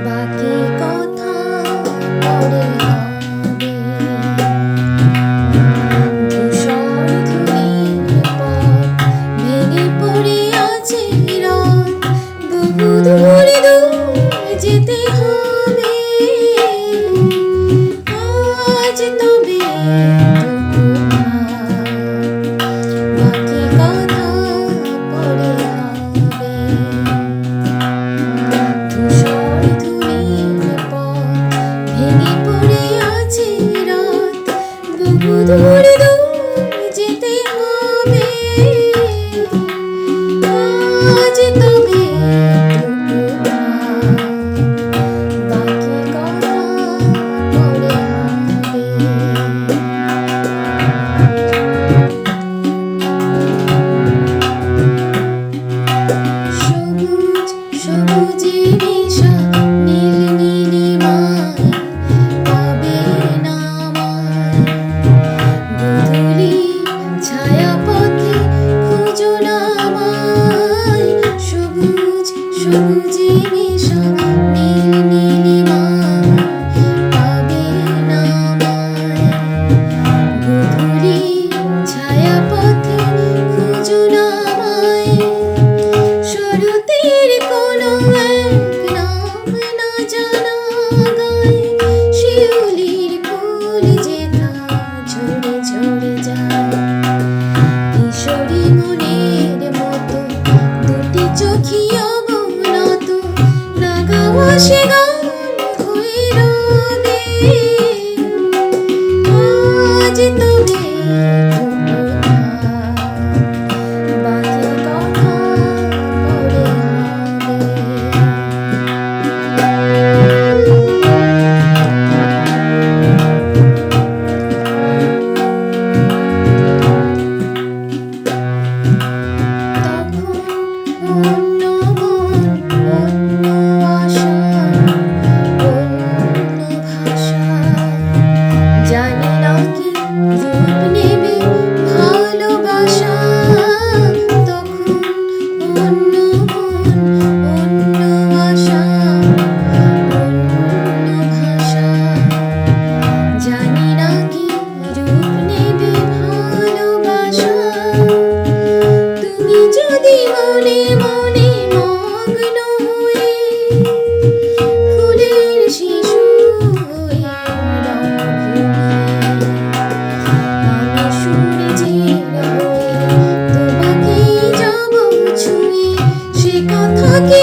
বাকি কথা পরে হবে। ধূসর ধূলির পথ ভেঙে পড়ে আছে রাত, বহু দূরে দূরে যেতে হবে আজ তবে বাকি কথা পরে হবে। ধূসর ধূলির পথ ভেঙে পড়ে আছে রাত, বহু দূরে দূরে যেতে হবে আজ তবে বাকি কথা পরে হবে। সবুজ সবুজে মেশা নীল নীলিমায় পাবে না আমায়, গোধূলি ছায়াপথে খোঁজো না আমায়। সবুজ সবুজে মেশা নীল নীলিমায় পাবে না আমায়, গোধূলি ছায়াপথে খোঁজো না আমায়। শরতের কোনো এক নাম না জানা গায়, শিউলির ফুল যেথা ঝরে ঝরে যায়। কিশোরী মনের মতো দুটি চোখি অবনত, না গাওয়া সে গান হয়ে রবে আজ তবে বাকি কথা পরে হবে। তখন অন্য মন, অন্য আশা, অন্য ভাষা, জানি না কি রূপ নেবে ভালোবাসা। তখন অন্য মন, অন্য আশা, অন্য ভাষা, জানি না কি রূপ নেবে ভালোবাসা। তুমি যদি মনে মনে মগ্ন হয়ে ফুলের শিশু হয়ে আমি সূর্যের হয়ে তোমাকেই যাব ছুঁয়ে, সে কথা কি